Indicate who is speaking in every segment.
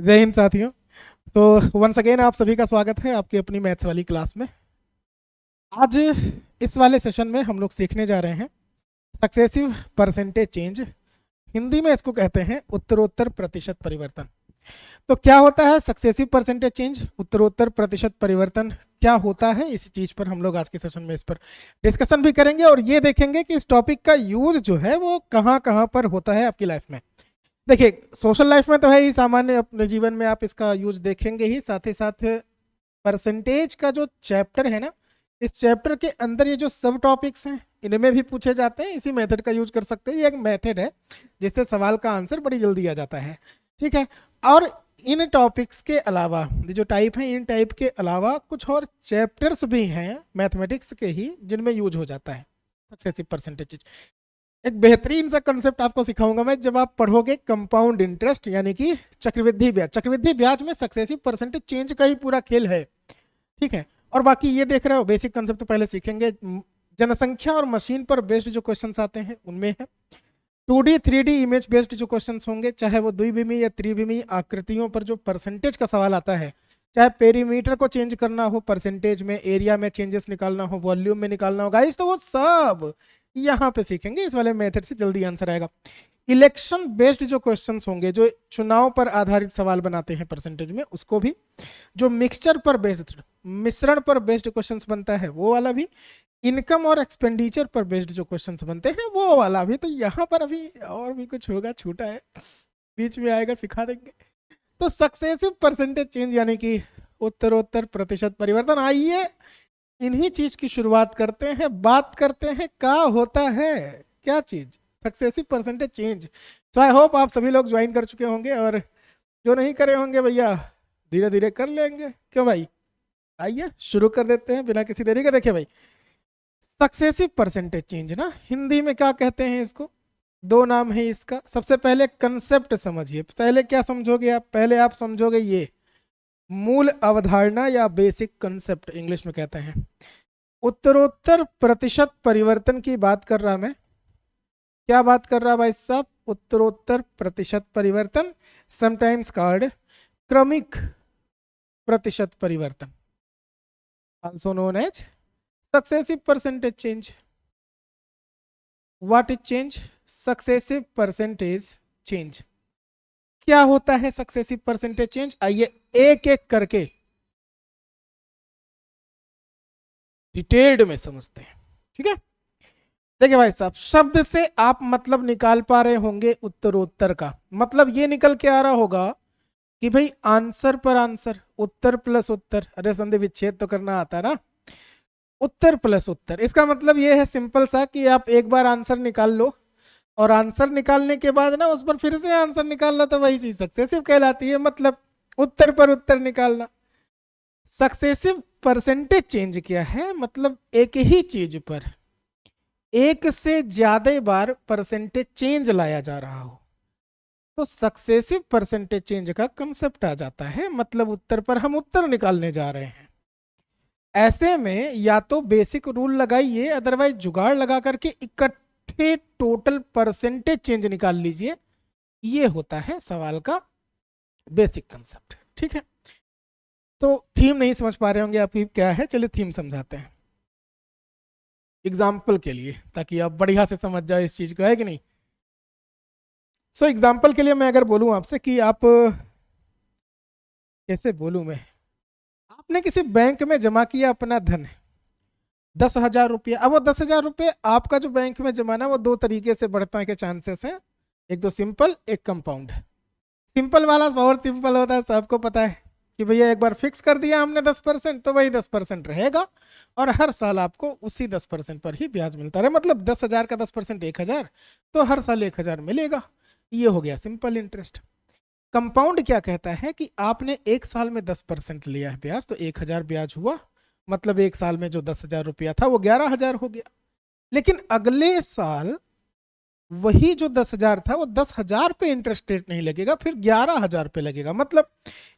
Speaker 1: जय हिंद साथियों। तो वंस अगेन आप सभी का स्वागत है आपकी अपनी मैथ्स वाली क्लास में। आज इस वाले सेशन में हम लोग सीखने जा रहे हैं सक्सेसिव परसेंटेज चेंज। हिंदी में इसको कहते हैं उत्तरोत्तर प्रतिशत परिवर्तन। तो क्या होता है सक्सेसिव परसेंटेज चेंज, उत्तरोत्तर प्रतिशत परिवर्तन क्या होता है, इस चीज पर हम लोग आज के सेशन में इस पर डिस्कशन भी करेंगे और ये देखेंगे कि इस टॉपिक का यूज जो है वो कहाँ कहाँ पर होता है आपकी लाइफ में। देखिए, सोशल लाइफ में तो है ही, सामान्य अपने जीवन में आप इसका यूज देखेंगे ही, साथ ही साथ परसेंटेज का जो चैप्टर है ना, इस चैप्टर के अंदर ये जो सब टॉपिक्स हैं इनमें भी पूछे जाते हैं। इसी मेथड का यूज कर सकते हैं, ये एक मेथड है जिससे सवाल का आंसर बड़ी जल्दी आ जाता है। ठीक है। और इन टॉपिक्स के अलावा ये जो टाइप है, इन टाइप के अलावा कुछ और चैप्टर्स भी हैं मैथमेटिक्स के ही जिनमें यूज हो जाता है सक्सेसिव परसेंटेज। एक बेहतरीन सा कंसेप्ट आपको सिखाऊंगा मैं जब आप पढ़ोगे कंपाउंड इंटरेस्ट यानी कि चक्रवृद्धि ब्याज। चक्रवृद्धि ब्याज में सक्सेसिव परसेंटेज चेंज का ही पूरा खेल है। ठीक है। और बाकी ये देख रहे हो, बेसिक कंसेप्ट तो पहले सीखेंगे। जनसंख्या और मशीन पर बेस्ड जो क्वेश्चंस आते हैं उनमें है 2D 3D इमेज बेस्ड जो क्वेश्चंस होंगे, चाहे वो द्विविमीय या त्रिविमीय आकृतियों पर जो परसेंटेज का सवाल आता है, चाहे पेरीमीटर को चेंज करना हो परसेंटेज में, एरिया में चेंजेस निकालना हो, वॉल्यूम में निकालना हो गाइस, तो वो सब यहाँ पे सीखेंगे। इस वाले मेथड से जल्दी आंसर आएगा। इलेक्शन बेस्ड जो क्वेश्चंस होंगे, जो चुनाव पर आधारित सवाल बनाते हैं परसेंटेज में, उसको भी। जो मिक्सचर पर बेस्ड, मिश्रण पर बेस्ड क्वेश्चंस बनता है वो वाला भी। इनकम और एक्सपेंडिचर पर बेस्ड जो क्वेश्चंस बनते हैं वो वाला भी। तो यहाँ पर अभी और भी कुछ होगा, छूटा है, बीच में आएगा, सिखा देंगे। तो सक्सेसिव परसेंटेज चेंज यानी कि उत्तरोत्तर प्रतिशत परिवर्तन। आइए इन्हीं चीज की शुरुआत करते हैं, बात करते हैं क्या होता है, क्या चीज successive percentage change. So I hope आप सभी लोग ज्वाइन कर चुके होंगे, और जो नहीं करे होंगे भैया धीरे धीरे कर लेंगे। क्यों भाई, आइए शुरू कर देते हैं बिना किसी देरी के। देखिए भाई, सक्सेसिव परसेंटेज चेंज ना हिंदी में क्या कहते हैं इसको, दो नाम है इसका। सबसे पहले कंसेप्ट समझिए, पहले क्या समझोगे आप, पहले आप समझोगे ये मूल अवधारणा या बेसिक कंसेप्ट इंग्लिश में कहते हैं। उत्तरोत्तर प्रतिशत परिवर्तन की बात कर रहा मैं। क्या बात कर रहा भाई साहब, उत्तरोत्तर प्रतिशत परिवर्तन, समटाइम्स कॉल्ड क्रमिक प्रतिशत परिवर्तन, also known as successive percentage change. What is change, successive percentage change. क्या होता है सक्सेसिव परसेंटेज चेंज, आइए एक एक करके डिटेल्ड में समझते हैं। ठीक है। देखिए भाई साहब, शब्द से आप मतलब निकाल पा रहे होंगे उत्तरोत्तर का, मतलब ये निकल के आ रहा होगा कि भाई आंसर पर आंसर, उत्तर प्लस उत्तर, अरे संधि विच्छेद तो करना आता है ना, उत्तर प्लस उत्तर। इसका मतलब ये है सिंपल सा कि आप एक बार आंसर निकाल लो और आंसर निकालने के बाद ना उस पर फिर से आंसर निकाल लो, तो वही चीज सक्सेसिव कहलाती है। मतलब उत्तर पर उत्तर निकालना। सक्सेसिव परसेंटेज चेंज क्या है, मतलब एक ही चीज पर एक से ज्यादा बार परसेंटेज चेंज लाया जा रहा हो, तो सक्सेसिव परसेंटेज चेंज का कंसेप्ट आ जाता है। मतलब उत्तर पर हम उत्तर निकालने जा रहे हैं। ऐसे में या तो बेसिक रूल लगाइए, अदरवाइज जुगाड़ लगा करके इकट्ठे टोटल परसेंटेज चेंज निकाल लीजिए। ये होता है सवाल का बेसिक कंसेप्ट। ठीक है। तो थीम नहीं समझ पा रहे होंगे आप ही क्या है, चलिए थीम समझाते हैं एग्जाम्पल के लिए, ताकि आप बढ़िया से समझ जाओ इस चीज को, है कि नहीं। सो एग्जाम्पल के लिए मैं अगर बोलूं आपसे कि आप, कैसे बोलूं मैं, आपने किसी बैंक में जमा किया अपना धन 10,000 रुपये। अब वो 10,000 रुपये आपका जो बैंक में जमा ना, वो दो तरीके से बढ़ने के चांसेस हैं, एक तो सिंपल, एक कंपाउंड। सिंपल वाला बहुत सिंपल होता है, सबको पता है कि भैया एक बार फिक्स कर दिया हमने 10%, तो वही 10% रहेगा और हर साल आपको उसी 10% पर ही ब्याज मिलता रहे। मतलब 10,000 का 10% 1,000, तो हर साल 1,000 मिलेगा। ये हो गया सिंपल इंटरेस्ट। कंपाउंड क्या कहता है कि आपने एक साल में 10% लिया है ब्याज, तो 1,000 ब्याज हुआ, मतलब एक साल में जो 10,000 रुपया था वो 11,000 हो गया। लेकिन अगले साल वही जो 10,000 था वो 10,000 पे इंटरेस्ट रेट नहीं लगेगा, फिर 11,000 पे लगेगा। मतलब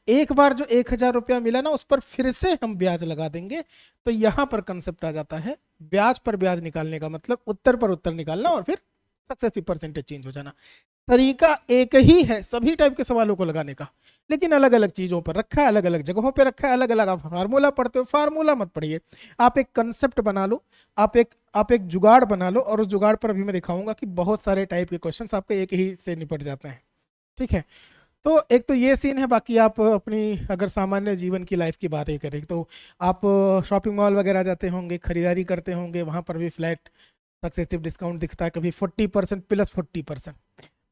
Speaker 1: एक बार जो 1,000 रुपया मिला ना, उस पर फिर से हम ब्याज लगा देंगे। तो यहां पर कंसेप्ट आ जाता है ब्याज पर ब्याज निकालने का, मतलब उत्तर पर उत्तर निकालना और फिर सक्सेसिव परसेंटेज चेंज हो जाना। तरीका एक ही है सभी टाइप के सवालों को लगाने का, लेकिन अलग अलग चीजों पर रखा है, अलग अलग जगहों पे रखा है, अलग अलग। आप फार्मूला पढ़ते हो, फार्मूला मत पढ़िए, आप एक कंसेप्ट बना लो, आप एक जुगाड़ बना लो, और उस जुगाड़ पर अभी मैं दिखाऊंगा कि बहुत सारे टाइप के क्वेश्चंस आपके एक ही से निपट जाते हैं। ठीक है, तो एक तो ये सीन है। बाकी आप अपनी अगर सामान्य जीवन की लाइफ की बातें करें तो आप शॉपिंग मॉल वगैरह जाते होंगे, खरीदारी करते होंगे, वहां पर भी फ्लैट सक्सेसिव डिस्काउंट दिखता है, कभी 40% प्लस 40%,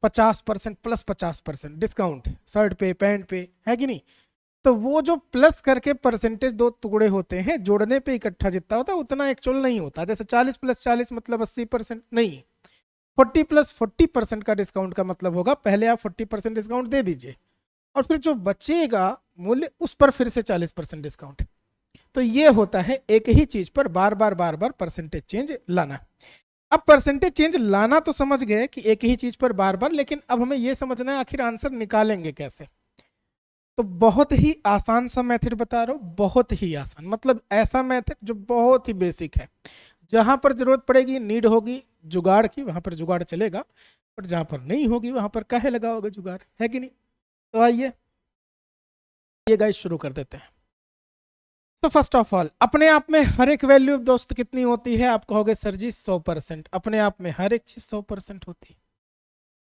Speaker 1: 50% प्लस 50% डिस्काउंट शर्ट पे पैंट पे, है कि नहीं? तो वो जो प्लस करके परसेंटेज दो टुकड़े होते हैं, जोड़ने पे इकट्ठा जितना होता है उतना एक्चुअल नहीं होता। जैसे 40 प्लस 40 मतलब 80% नहीं, 40 प्लस 40% का डिस्काउंट का मतलब होगा पहले आप 40% डिस्काउंट दे दीजिए और फिर जो बचेगा मूल्य उस पर फिर से 40% डिस्काउंट। तो ये होता है एक ही चीज पर बार बार परसेंटेज चेंज लाना। अब परसेंटेज चेंज लाना तो समझ गए कि एक ही चीज पर बार बार, लेकिन अब हमें यह समझना है आखिर आंसर निकालेंगे कैसे। तो बहुत ही आसान सा मेथड बता रहा हूं, बहुत ही आसान, मतलब ऐसा मेथड जो बहुत ही बेसिक है। जहां पर जरूरत पड़ेगी, नीड होगी जुगाड़ की, वहां पर जुगाड़ चलेगा, बट जहां पर नहीं होगी वहां पर काहे लगाओगे जुगाड़, है कि नहीं? तो आइए ये गाइस शुरू कर देते हैं। तो फर्स्ट ऑफ ऑल, अपने आप में हर एक वैल्यू दोस्त कितनी होती है? आप कहोगे सर जी 100%। अपने आप में हर एक चीज 100% होती है।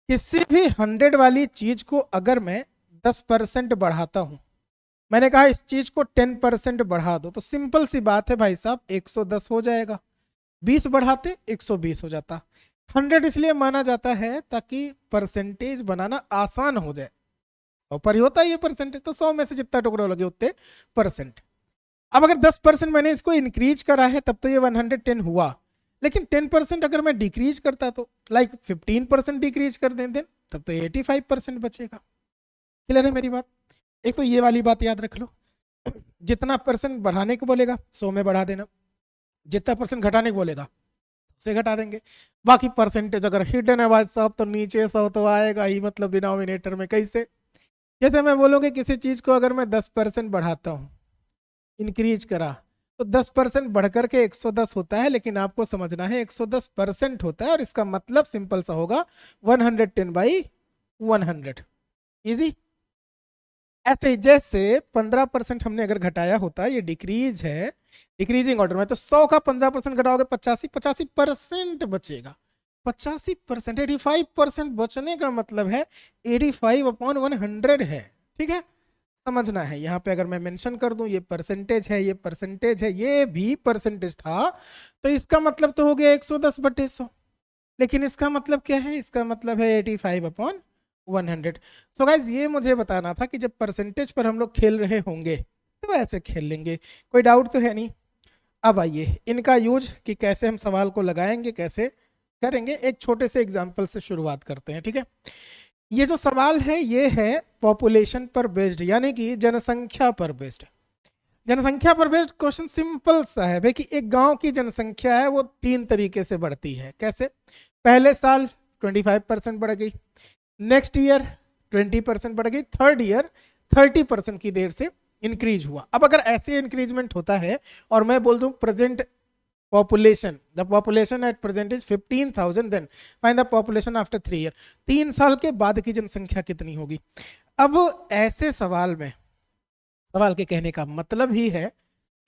Speaker 1: किसी भी 100 वाली चीज को अगर मैं 10% बढ़ाता हूं, मैंने कहा इस चीज को 10% बढ़ा दो, तो सिंपल सी बात है भाई साहब, 110 हो जाएगा। 20 बढ़ाते 120 हो जाता। 100 इसलिए माना जाता है ताकि परसेंटेज बनाना आसान हो जाए। 100 पर ही होता है ये परसेंटेज, तो 100 में से जितना टुकड़ा लगे उतने परसेंट। अब अगर 10% मैंने इसको इंक्रीज करा है तब तो ये 110 हुआ, लेकिन 10% अगर मैं डिक्रीज करता तो लाइक 15% डिक्रीज कर दें देन तब तो 85% बचेगा। क्लियर है मेरी बात? एक तो ये वाली बात याद रख लो, जितना परसेंट बढ़ाने को बोलेगा 100 में बढ़ा देना, जितना परसेंट घटाने को बोलेगा से घटा देंगे। बाकी परसेंटेज अगर हिडन है भाई साहब तो नीचे 100 तो आएगा ही, मतलब डिनोमिनेटर में। कैसे? जैसे मैं बोलूँगी किसी चीज को अगर मैं 10% बढ़ाता हूँ, इंक्रीज करा, तो 10% बढ़कर के 110 होता है, लेकिन आपको समझना है 110% होता है और इसका मतलब सिंपल सा होगा 110/100। इजी। ऐसे ही जैसे 15% हमने अगर घटाया होता, ये डिक्रीज है, डिक्रीजिंग ऑर्डर में, तो 100 का 15% घटाओगे 85% बचेगा। 85%, 85% बचने का मतलब है 85/100 है। ठीक है, समझना है। यहाँ पे अगर मैं मेंशन कर दूं ये परसेंटेज है, ये परसेंटेज है, ये भी परसेंटेज था, तो इसका मतलब तो हो गया 110/100। लेकिन इसका मतलब क्या है? इसका मतलब है 85/100। सो गाइज ये मुझे बताना था कि जब परसेंटेज पर हम लोग खेल रहे होंगे तो ऐसे खेल लेंगे, कोई डाउट तो है नहीं। अब आइए इनका यूज कि कैसे हम सवाल को लगाएंगे, कैसे करेंगे, एक छोटे से एग्जाम्पल से शुरुआत करते हैं। ठीक है, ये जो सवाल है ये है पॉपुलेशन पर बेस्ड, यानी कि जनसंख्या पर बेस्ड। जनसंख्या पर बेस्ड क्वेश्चन सिंपल सा है भाई कि एक गांव की जनसंख्या है वो 3 तरीके से बढ़ती है। कैसे? पहले साल 25% बढ़ गई, नेक्स्ट ईयर 20% बढ़ गई, थर्ड ईयर 30% की देर से इंक्रीज हुआ। अब अगर ऐसे इंक्रीजमेंट होता है और मैं बोल दूं present population, the population at present is 15,000, then find the population after 3 year, 3 साल के बाद की जनसंख्या कितनी होगी। अब ऐसे सवाल में, सवाल के कहने का मतलब ही है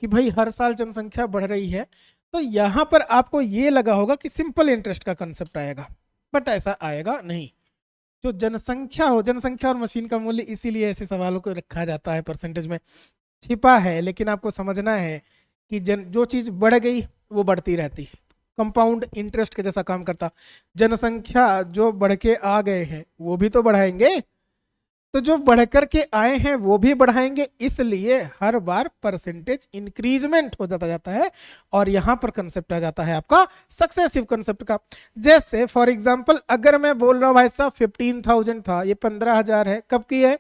Speaker 1: कि भाई हर साल जनसंख्या बढ़ रही है, तो यहां पर आपको ये लगा होगा कि सिंपल इंटरेस्ट का कंसेप्ट आएगा, बट ऐसा आएगा नहीं। जो जनसंख्या हो, जनसंख्या और मशीन का मूल्य, इसीलिए ऐसे सवालों को रखा जाता है परसेंटेज में, छिपा है। लेकिन आपको समझना है कि जो चीज बढ़ गई वो बढ़ती रहती है, कंपाउंड इंटरेस्ट के जैसा काम करता। जनसंख्या जो बढ़ के आ गए हैं वो भी तो बढ़ाएंगे, तो जो बढ़ कर के आए हैं वो भी बढ़ाएंगे, इसलिए हर बार परसेंटेज इंक्रीजमेंट हो जाता है। और यहां पर कंसेप्ट आ जाता है आपका सक्सेसिव कंसेप्ट का। जैसे फॉर एग्जांपल अगर मैं बोल रहा हूं भाई साहब 15,000 था, ये 15,000 है, कब की है?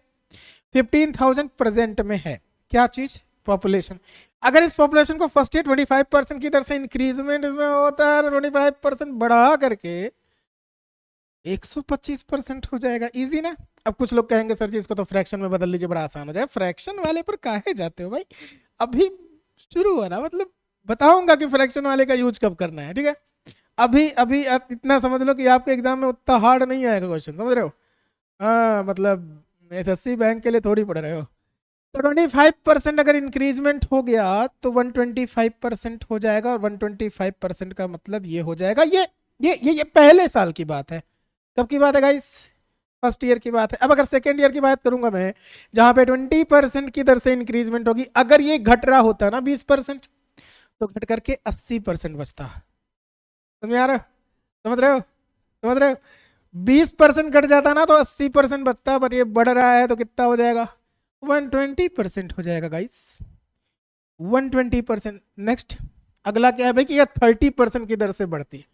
Speaker 1: 15,000 प्रेजेंट में है। क्या चीज? पॉपुलेशन। अगर इस पॉपुलेशन को फर्स्ट ईयर 25% की दर से इंक्रीजमेंट इसमें होता है, 25% बढ़ा करके 125% हो जाएगा। इजी ना? अब कुछ लोग कहेंगे सर जी इसको तो फ्रैक्शन में बदल लीजिए, बड़ा आसान हो जाए। फ्रैक्शन वाले पर काहे जाते हो भाई, अभी शुरू हो रहा, मतलब बताऊंगा कि फ्रैक्शन वाले का यूज कब करना है। ठीक है, अभी अभी आप इतना समझ लो कि आपके एग्जाम में उतना हार्ड नहीं आएगा क्वेश्चन, समझ रहे हो? हाँ मतलब एसएससी बैंक के लिए थोड़ी पढ़ रहे हो। तो 25% अगर इंक्रीजमेंट हो गया तो 125% हो जाएगा, और 125% का मतलब ये हो जाएगा, ये पहले साल की बात है। कब की बात है गाइस? फर्स्ट ईयर की बात है। अब अगर सेकेंड ईयर की बात करूंगा मैं, जहां पे 20% की दर से इंक्रीजमेंट होगी, अगर ये घट रहा होता ना 20%, तो घट करके 80% बचता। समझ आ रहा है? समझ रहे हो? समझ रहे हो? 20% घट जाता ना तो 80% बचता, बट ये बढ़ रहा है तो कितना हो जाएगा? 120% हो जाएगा गाइस, 120%। नेक्स्ट अगला क्या है भाई कि यह 30% की दर से बढ़ती है।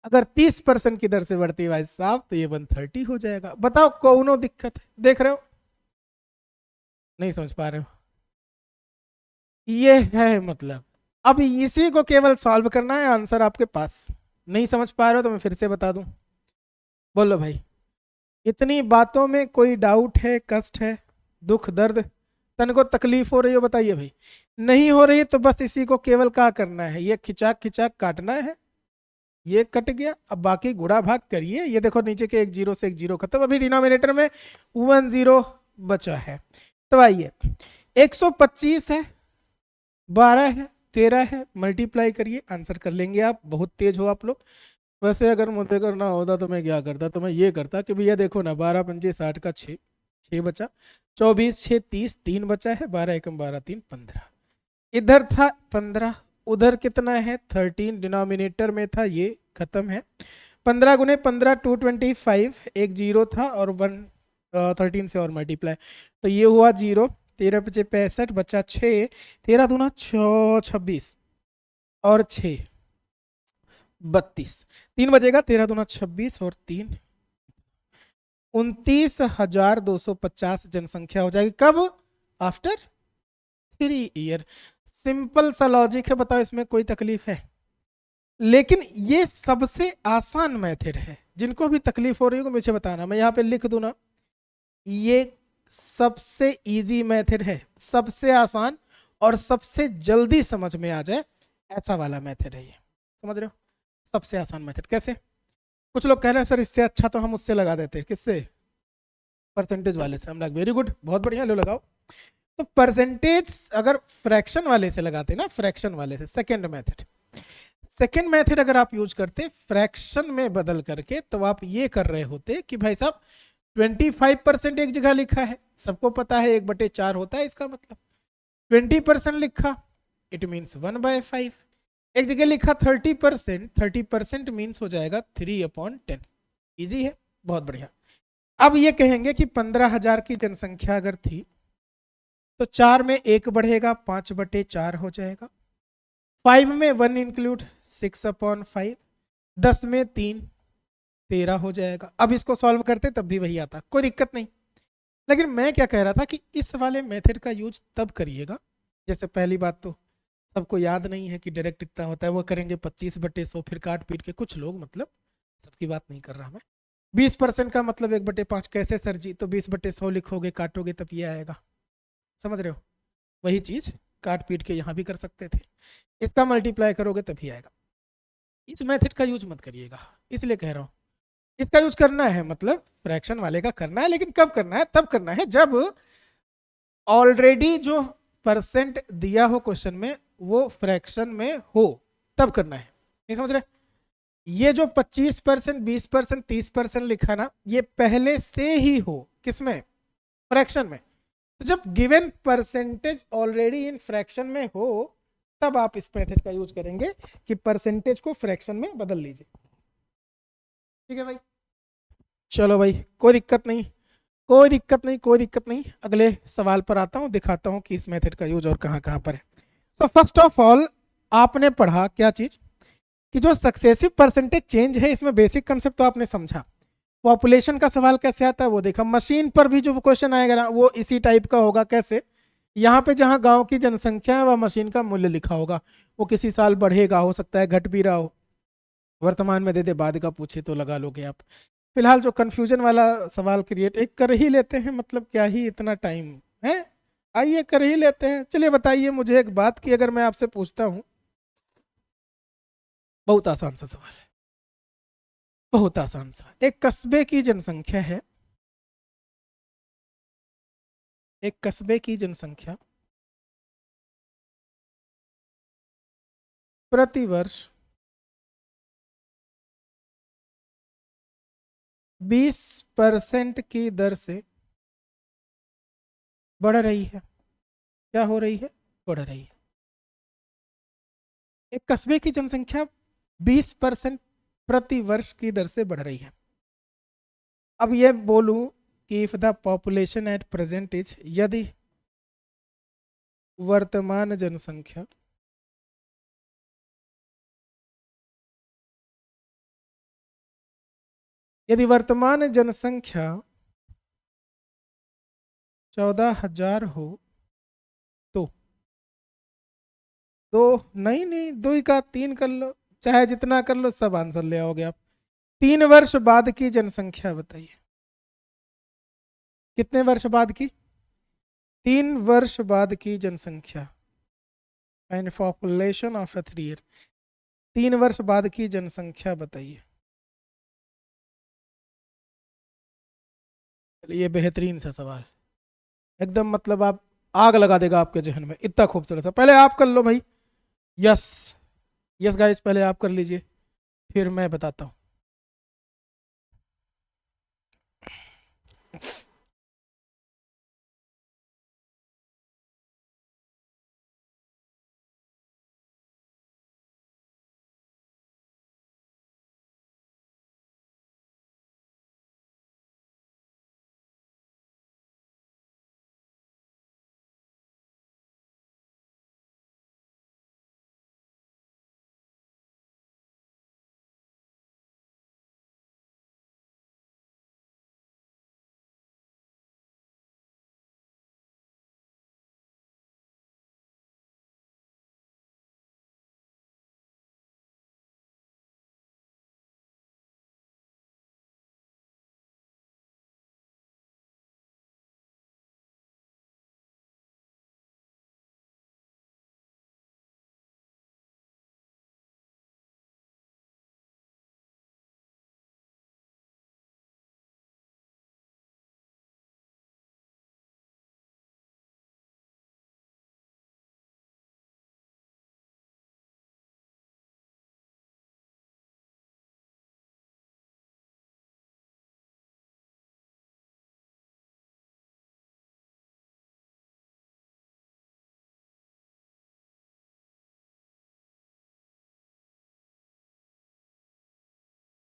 Speaker 1: अगर 30% की दर से बढ़ती है भाई साहब, तो ये 130 हो जाएगा। बताओ कौनो दिक्कत है? देख रहे हो? नहीं समझ पा रहे हो? ये है मतलब। अब इसी को केवल सॉल्व करना है, आंसर आपके पास। नहीं समझ पा रहे हो तो मैं फिर से बता दूं। बोलो भाई, इतनी बातों में कोई डाउट है, कष्ट है, दुख दर्द, तन को तकलीफ हो रही हो? बताइए भाई। नहीं हो रही तो बस इसी को केवल क्या करना है, ये खिंचाक खिंचाक काटना है। ये कट गया, अब बाकी गुणा भाग करिए। ये देखो नीचे के एक जीरो से एक जीरो खत्म, अभी डिनोमिनेटर में 10 बचा है। तो आइए, 125 है, 12 है, 13 है, मल्टीप्लाई करिए, आंसर कर लेंगे आप। बहुत तेज हो आप लोग। वैसे अगर मुझे करना होता तो मैं क्या करता, तो मैं ये करता कि भैया देखो ना, 12 पंजे 60 का 6, 6 बचा, 24 6 30, 3 बचा है, 12 एकम 12 3 15। इधर था 15, उधर कितना है 13, डिनोमिनेटर में था, ये खत्म है। 15 गुने 15 225, एक जीरो था और 13 से और मल्टीप्लाई, तो ये हुआ जीरो। 13 पचे 65 बचा 6, 13 दूना 26 और 6 32, 3 बचेगा, 13 दूना 26 और 3 29,250 जनसंख्या हो जाएगी। कब? After 3 year. सिंपल सा लॉजिक है, बताओ इसमें कोई तकलीफ है? लेकिन ये सबसे आसान मेथड है। जिनको भी तकलीफ हो रही हो मुझे बताना, मैं यहाँ पे लिख दूं ना। ये सबसे इजी मेथड है, सबसे आसान और सबसे जल्दी समझ में आ जाए ऐसा वाला मेथड है ये। समझ रहे हो? सबसे आसान मेथड कैसे? कुछ लोग कह रहे हैं सर इससे अच्छा तो हम उससे लगा देते हैं। किससे? परसेंटेज वाले से। हम लोग वेरी गुड, बहुत बढ़िया, लो लगाओ। तो परसेंटेज अगर फ्रैक्शन वाले से लगाते ना, फ्रैक्शन वाले से, सेकेंड मेथड, सेकेंड मेथड अगर आप यूज करते फ्रैक्शन में बदल करके, तो आप ये कर रहे होते कि भाई साहब 25% एक जगह लिखा है, सबको पता है 1/4 होता है, इसका मतलब 20% लिखा, इट मीन्स 1/5। एक जगह लिखा 30%, 30% मीन्स हो जाएगा 3/10। इजी है, बहुत बढ़िया। अब ये कहेंगे कि 15,000 की जनसंख्या अगर थी, तो 4 में 1 बढ़ेगा, 5/4 हो जाएगा। 5 में 1 इंक्लूड, 6/5। 10 में 3, 13 हो जाएगा। अब इसको सॉल्व करते तब भी वही आता, कोई दिक्कत नहीं। लेकिन मैं क्या कह रहा था कि इस वाले मेथड का यूज तब करिएगा, जैसे पहली बात तो सबको याद नहीं है कि डायरेक्ट इतना होता है, वो करेंगे 25/100, फिर काट पीट के कुछ लोग, मतलब सबकी बात नहीं कर रहा मैं। 20% का मतलब 1/5 कैसे सर जी? तो 20/100 लिखोगे, काटोगे, तब ये आएगा। समझ रहे हो? वही चीज काट पीट के यहाँ भी कर सकते थे, इसका मल्टीप्लाई करोगे तभी आएगा। इस मेथड का यूज मत करिएगा, इसलिए कह रहा हूँ। इसका यूज करना है, मतलब फ्रैक्शन वाले का करना है, लेकिन कब करना है? तब करना है जब ऑलरेडी जो परसेंट दिया हो क्वेश्चन में वो फ्रैक्शन में हो, तब करना है। नहीं समझ रहे? ये जो 25%, 20%, 30% लिखा ना, ये पहले से ही हो, किसमें? फ्रैक्शन में। तो जब given percentage already in fraction में हो, तब आप इस मेथड का यूज करेंगे कि परसेंटेज को फ्रैक्शन में बदल लीजिए। ठीक है भाई? चलो भाई, कोई दिक्कत नहीं, कोई दिक्कत नहीं, कोई दिक्कत नहीं। अगले सवाल पर आता हूं, दिखाता हूं कि इस मेथड का यूज और कहां कहां पर है। तो फर्स्ट ऑफ ऑल आपने पढ़ा क्या चीज, कि जो सक्सेसिव परसेंटेज चेंज है, इसमें बेसिक कंसेप्ट तो आपने समझा। पॉपुलेशन का सवाल कैसे आता है वो देखा। मशीन पर भी जो क्वेश्चन आएगा ना, वो इसी टाइप का होगा। कैसे? यहाँ पे जहाँ गांव की जनसंख्या है, वह मशीन का मूल्य लिखा होगा। वो किसी साल बढ़ेगा, हो सकता है घट भी रहा हो, वर्तमान में दे दे, बाद का पूछे तो लगा लोगे आप। फिलहाल जो कंफ्यूजन वाला सवाल क्रिएट एक कर ही लेते हैं, मतलब क्या ही इतना टाइम है, आइए कर ही लेते हैं। चलिए बताइए मुझे एक बात की, अगर मैं आपसे पूछता हूँ, बहुत आसान सा सवाल है, बहुत आसान सा। एक कस्बे की जनसंख्या है, एक कस्बे की जनसंख्या प्रति वर्ष 20% की दर से बढ़ रही है। क्या हो रही है? बढ़ रही है। एक कस्बे की जनसंख्या 20% प्रति वर्ष की दर से बढ़ रही है। अब ये बोलूं कि if the population at present is, यदि वर्तमान जनसंख्या यदि वर्तमान जनसंख्या 14,000 हो तो, दो नहीं नहीं, दो ही का तीन कर लो, चाहे जितना कर लो, सब आंसर ले आओगे आप। 3 वर्ष बाद की जनसंख्या बताइए, कितने वर्ष बाद की? 3 वर्ष बाद की जनसंख्या, and population of a 3 year. 3 वर्ष बाद की जनसंख्या बताइए। ये बेहतरीन सा सवाल, एकदम मतलब आप आग लगा देगा आपके जहन में, इतना खूबसूरत सा। पहले आप कर लो भाई। यस, यस गाइस, पहले आप कर लीजिए, फिर मैं बताता हूँ।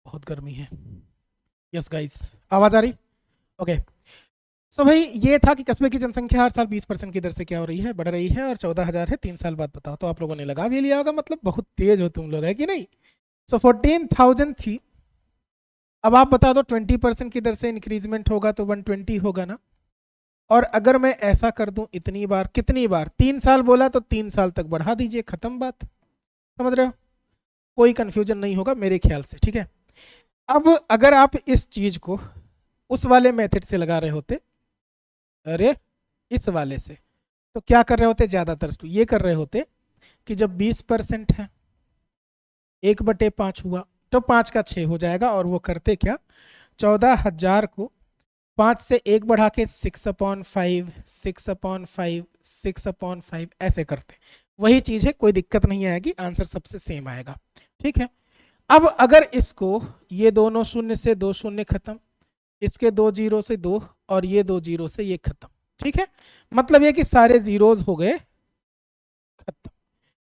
Speaker 1: बहुत गर्मी है। यस गाइस, आवाज आ रही? ओके। सो भाई ये था कि कस्बे की जनसंख्या हर साल 20% की दर से क्या हो रही है? बढ़ रही है, और 14,000 है। 3 साल बाद बताओ। तो आप लोगों ने लगा भी लिया होगा, मतलब बहुत तेज हो तुम लोग, है कि नहीं? सो 14,000 थी, अब आप बता दो 20% की दर से इंक्रीजमेंट होगा तो 120 होगा ना। और अगर मैं ऐसा कर दूं इतनी बार, कितनी बार? 3 साल बोला तो 3 साल तक बढ़ा दीजिए, खत्म बात। समझ रहे हो? कोई कंफ्यूजन नहीं होगा मेरे ख्याल से, ठीक है। अब अगर आप इस चीज को उस वाले मेथड से लगा रहे होते, अरे इस वाले से, तो क्या कर रहे होते? ज्यादातर तो ये कर रहे होते कि जब 20% है, 1/5 हुआ, तो 5 का 6 हो जाएगा। और वो करते क्या? 14,000 को 5 से 1 बढ़ा के 6/5, 6/5, 6/5 ऐसे करते। वही चीज है, कोई दिक्कत नहीं आएगी, आंसर सबसे सेम आएगा, ठीक है। अब अगर इसको, ये दोनों शून्य से 2 शून्य खत्म, इसके 2 जीरो से 2, और ये 2 जीरो से ये खत्म, ठीक है। मतलब ये कि सारे जीरोज हो गए खत्म।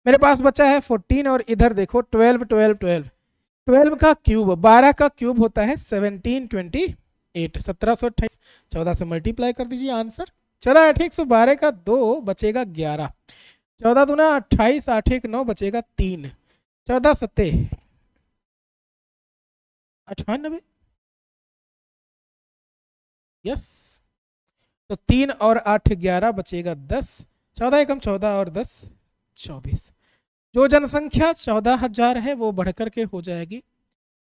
Speaker 1: मेरे पास बचा है 14, और इधर देखो 12, 12, 12। 12 का क्यूब, 12 का क्यूब होता है 1728, 1728। 14 से मल्टीप्लाई कर दीजिए, आंसर 14 8 112 का 2 बचेगा 11, 14 दूना 28, 8 1 9 बचेगा 3, 14 सत्ते 98। यस, तो 3 और 8 11 बचेगा 10, 14 एकम 14 और 10 24। जो जनसंख्या 14,000 है वो बढ़कर के हो जाएगी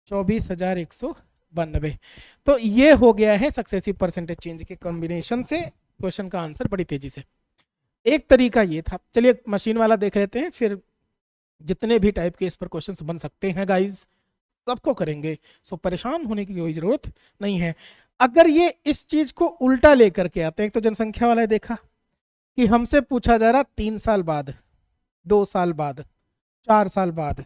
Speaker 1: 24,192। तो ये हो गया है सक्सेसिव परसेंटेज चेंज के कॉम्बिनेशन से क्वेश्चन का आंसर बड़ी तेजी से। एक तरीका ये था। चलिए मशीन वाला देख लेते हैं, फिर जितने भी टाइप के इस पर क्वेश्चंस बन सकते हैं गाइज सबको करेंगे, सो परेशान होने की कोई जरूरत नहीं है। अगर ये इस चीज को उल्टा लेकर के आते हैं, एक तो जनसंख्या वाला देखा कि हमसे पूछा जा रहा 3 साल बाद, 2 साल बाद, 4 साल बाद,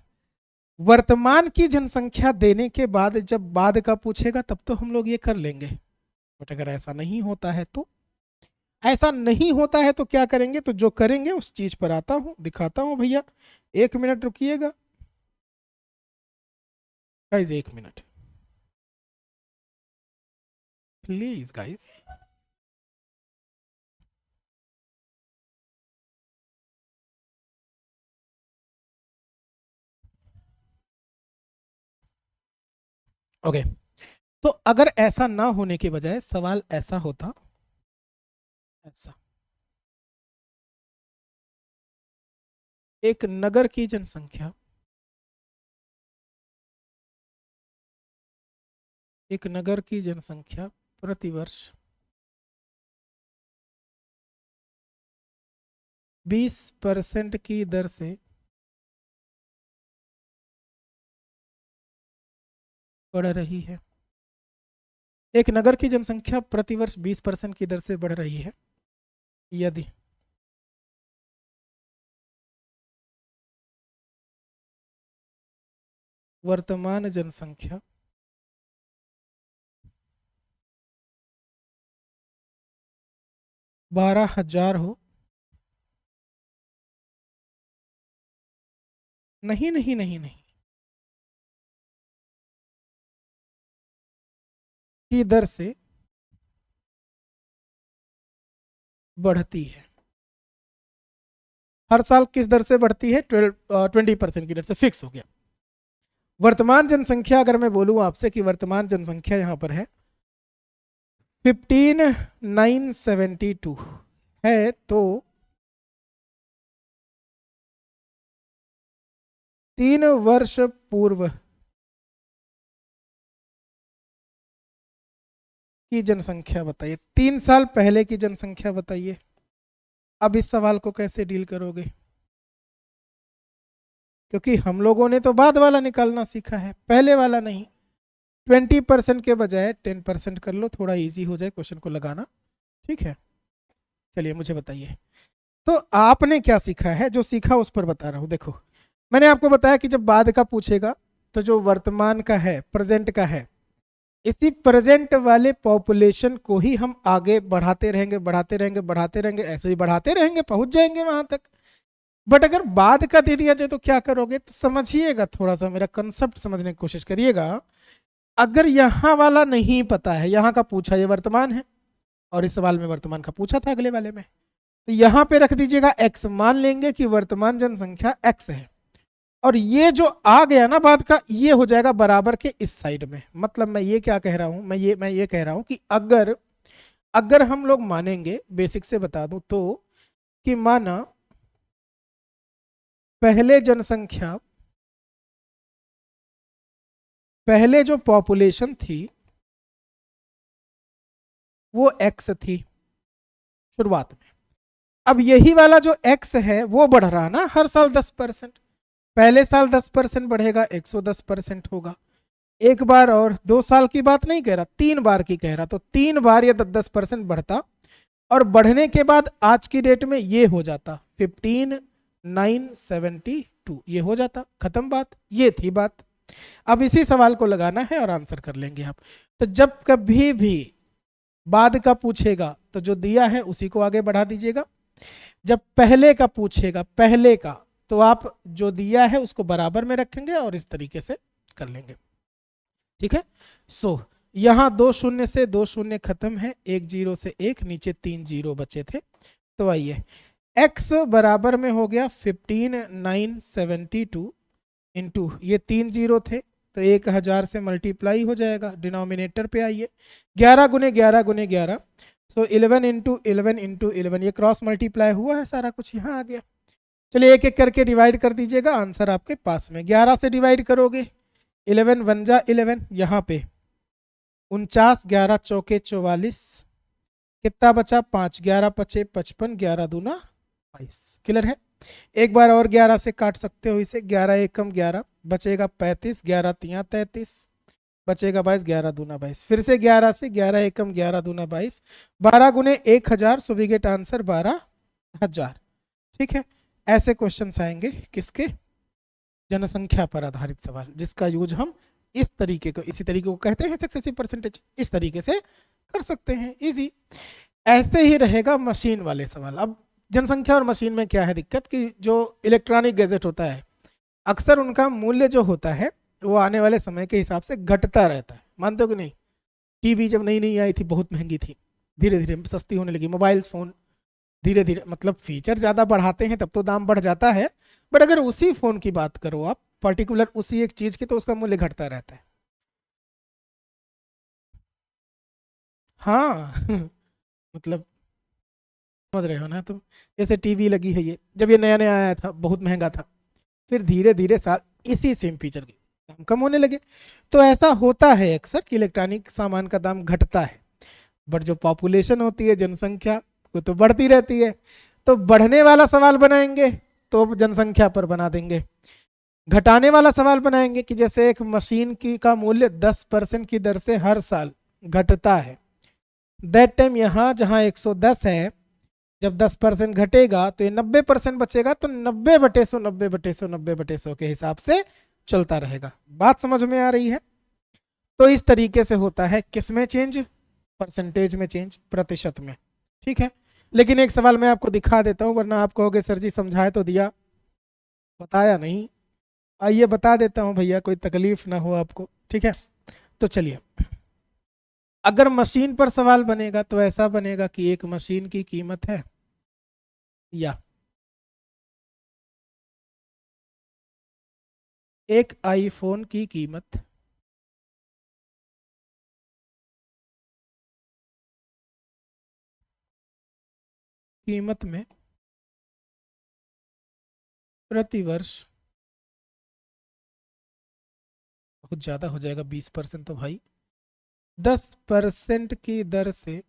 Speaker 1: वर्तमान की जनसंख्या देने के बाद जब बाद का पूछेगा तब तो हम लोग ये कर लेंगे। बट अगर ऐसा नहीं होता है तो, ऐसा नहीं होता है तो क्या करेंगे, तो जो करेंगे उस चीज पर आता हूं, दिखाता हूं भैया। 1 मिनट रुकिएगा guys, 1 minute please guys. Okay, तो अगर ऐसा ना होने के बजाय सवाल ऐसा होता, ऐसा, एक नगर की जनसंख्या, एक नगर की जनसंख्या प्रतिवर्ष 20% की दर से बढ़ रही है। एक नगर की जनसंख्या प्रतिवर्ष 20% की दर से बढ़ रही है यदि वर्तमान जनसंख्या 12,000 हो। नहीं नहीं नहीं नहीं, की दर से बढ़ती है। हर साल किस दर से बढ़ती है, 20% की दर से, फिक्स हो गया। वर्तमान जनसंख्या अगर मैं बोलूं आपसे कि वर्तमान जनसंख्या यहां पर है 15,972 है, तो 3 वर्ष पूर्व की जनसंख्या बताइए, 3 साल पहले की जनसंख्या बताइए। अब इस सवाल को कैसे डील करोगे, क्योंकि हम लोगों ने तो बाद वाला निकालना सीखा है, पहले वाला नहीं। 20% के बजाय 10% कर लो, थोड़ा इजी हो जाए क्वेश्चन को लगाना, ठीक है। चलिए मुझे बताइए, तो आपने क्या सीखा है, जो सीखा उस पर बता रहा हूं। देखो, मैंने आपको बताया कि जब बाद का पूछेगा तो जो वर्तमान का है, प्रेजेंट का है, इसी प्रेजेंट वाले पॉपुलेशन को ही हम आगे बढ़ाते रहेंगे, बढ़ाते रहेंगे, बढ़ाते रहेंगे, ऐसे ही बढ़ाते रहेंगे, पहुंच जाएंगे वहां तक। बट अगर बाद का दे दिया जाए तो क्या करोगे, तो समझिएगा, थोड़ा सा मेरा कंसेप्ट समझने की कोशिश करिएगा। अगर यहाँ वाला नहीं पता है, यहाँ का पूछा ये वर्तमान है, और इस सवाल में वर्तमान का पूछा था अगले वाले में, तो यहाँ पे रख दीजिएगा x, मान लेंगे कि वर्तमान जनसंख्या x है, और ये जो आ गया ना बाद का, ये हो जाएगा बराबर के इस साइड में। मतलब मैं ये क्या कह रहा हूं, मैं ये कह रहा हूं कि अगर अगर हम लोग मानेंगे, बेसिक से बता दूं तो, कि माना पहले जनसंख्या, पहले जो पॉपुलेशन थी वो x थी शुरुआत में। अब यही वाला जो x है वो बढ़ रहा ना हर साल 10%, पहले साल 10% बढ़ेगा, 110% होगा। एक बार और 2 साल की बात नहीं कह रहा, 3 बार की कह रहा, तो 3 बार ये 10% बढ़ता, और बढ़ने के बाद आज की डेट में ये हो जाता 15,972, ये हो जाता, खत्म बात, ये थी बात। अब इसी सवाल को लगाना है और आंसर कर लेंगे आप। तो जब कभी भी बाद का पूछेगा तो जो दिया है उसी को आगे बढ़ा दीजिएगा, जब पहले का पूछेगा, पहले का, तो आप जो दिया है उसको बराबर में रखेंगे और इस तरीके से कर लेंगे, ठीक है। सो यहां 2 शून्य से 2 शून्य खत्म है, 1 जीरो से 1, नीचे 3 जीरो बचे थे। तो आइए, x बराबर में हो गया 15,972 इंटू, ये 3 जीरो थे तो 1000 से मल्टीप्लाई हो जाएगा, डिनोमिनेटर पे आइए, 11 गुने 11 गुने 11, सो 11 इंटू 11 इंटू 11, ये क्रॉस मल्टीप्लाई हुआ है, सारा कुछ यहाँ आ गया। चलिए एक एक करके डिवाइड कर दीजिएगा, आंसर आपके पास में। 11 से डिवाइड करोगे, 11 वन जा 11, यहाँ पे 49, 11 चौके 44, कितना बचा 5, 11 पचे 55, 11 दूना 22, क्लियर है। एक बार और 11 से काट सकते हो इसे, 11 एकम 11 बचेगा 35, 11 तिया 33 बचेगा 22, 11 दूना 22, फिर से 11 से 11 एकम 11 दूना 22, 12 गुने 1000, सो वी गेट आंसर 12,000। ठीक है, ऐसे क्वेश्चंस आएंगे किसके, जनसंख्या पर आधारित सवाल, जिसका यूज हम इस तरीके को, इसी तरीके को कहते हैं सक्सेसिव परसेंटेज, इस तरीके से कर सकते हैं, इजी। ऐसे ही रहेगा मशीन वाले सवाल। अब जनसंख्या और मशीन में क्या है दिक्कत कि जो इलेक्ट्रॉनिक गैजेट होता है अक्सर उनका मूल्य जो होता है वो आने वाले समय के हिसाब से घटता रहता है, मानते हो कि नहीं। टीवी जब नई नई आई थी बहुत महंगी थी, धीरे धीरे सस्ती होने लगी, मोबाइल फोन धीरे धीरे, मतलब फीचर ज़्यादा बढ़ाते हैं तब तो दाम बढ़ जाता है, बट अगर उसी फ़ोन की बात करो आप पर्टिकुलर उसी एक चीज़ की, तो उसका मूल्य घटता रहता है। हाँ मतलब समझ रहे हो ना तुम, जैसे टीवी लगी है, ये जब ये नया नया आया था बहुत महंगा था, फिर धीरे धीरे साल इसी सेम फीचर के दाम कम होने लगे। तो ऐसा होता है अक्सर कि इलेक्ट्रॉनिक सामान का दाम घटता है, बट जो पॉपुलेशन होती है, जनसंख्या, वो तो बढ़ती रहती है। तो बढ़ने वाला सवाल बनाएंगे तो जनसंख्या पर बना देंगे, घटाने वाला सवाल बनाएंगे कि जैसे एक मशीन की का मूल्य 10% की दर से हर साल घटता है, दैट टाइम यहाँ जहाँ 110 है, जब 10% घटेगा तो ये 90% बचेगा, तो 90/100, 90/100, 90/100 के हिसाब से चलता रहेगा। बात समझ में आ रही है। तो इस तरीके से होता है किसमें चेंज, परसेंटेज में चेंज, प्रतिशत में। ठीक है, लेकिन एक सवाल मैं आपको दिखा देता हूं, वरना आप कहोगे सर जी समझाए तो दिया, बताया नहीं। आइए बता देता हूं भैया, कोई तकलीफ ना हो आपको। ठीक है, तो चलिए, अगर मशीन पर सवाल बनेगा तो ऐसा बनेगा कि एक मशीन की कीमत है, या एक आईफोन की कीमत में प्रतिवर्ष, बहुत ज्यादा हो जाएगा 20% तो भाई, 10% की दर से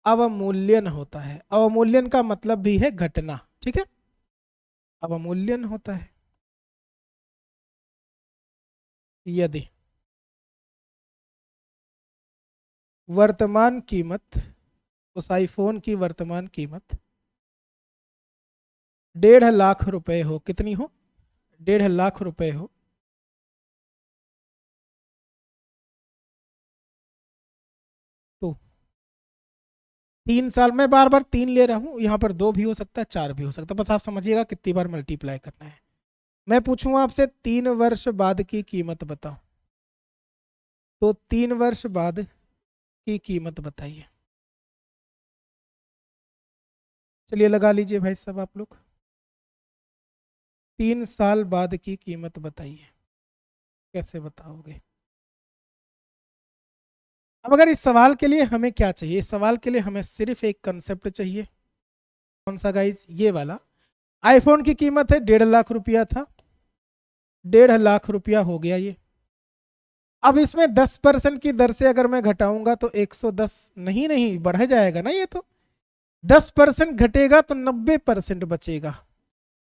Speaker 1: अवमूल्यन होता है। अवमूल्यन का मतलब भी है घटना। ठीक है, अवमूल्यन होता है यदि वर्तमान कीमत, उस आईफोन की वर्तमान कीमत 1.5 लाख रुपए हो। कितनी हो, 1.5 लाख रुपए हो, तो 3 साल में, बार बार 3 ले रहा हूं, यहां पर 2 भी हो सकता है, 4 भी हो सकता है, बस आप समझिएगा कितनी बार मल्टीप्लाई करना है। मैं पूछूंगा आपसे 3 वर्ष बाद की कीमत बताओ, तो 3 वर्ष बाद की कीमत बताइए। चलिए लगा लीजिए भाई साहब आप लोग, 3 साल बाद की कीमत बताइए, कैसे बताओगे। अब अगर इस सवाल के लिए हमें क्या चाहिए, इस सवाल के लिए हमें सिर्फ एक कंसेप्ट चाहिए, कौन सा गाइज, ये वाला। आईफोन की कीमत है 1.5 लाख रुपया था, 1.5 लाख रुपया हो गया ये। अब इसमें 10% की दर से अगर मैं घटाऊंगा तो 110, नहीं नहीं बढ़ जाएगा ना ये तो, 10% घटेगा तो 90% बचेगा।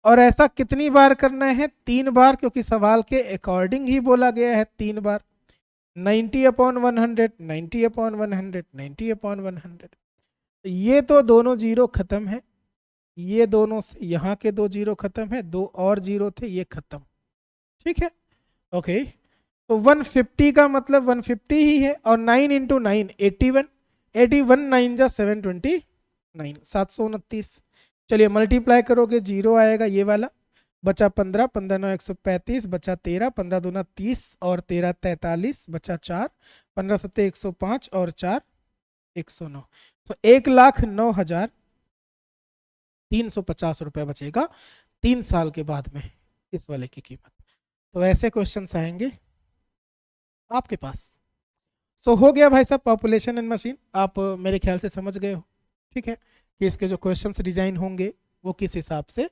Speaker 1: और ऐसा कितनी बार करना है, 3 बार, क्योंकि सवाल के अकॉर्डिंग ही बोला गया है 3 बार। 90/100, 90/100, 90/100। ये तो दोनों जीरो खत्म है, ये दोनों से यहाँ के 2 जीरो खत्म है, 2 और जीरो थे ये खत्म। ठीक है, ओके। तो 150 का मतलब 150 ही है, और 9 इंटू 9 81, 81 9 जा 729, 729। चलिए मल्टीप्लाई करोगे जीरो आएगा ये वाला, बचा 15, 15 9 135, बचा 13, 15 दूना 30 और 13 43, बचा 4, 15 सत्ते 105 और 4 109। तो 1,09,350 रुपया बचेगा 3 साल के बाद में इस वाले की कीमत। तो ऐसे क्वेश्चंस आएंगे आपके पास। सो हो गया भाई साहब पॉपुलेशन एंड मशीन, आप मेरे ख्याल से समझ गए हो। ठीक है, कि इसके जो क्वेश्चंस डिजाइन होंगे वो किस हिसाब से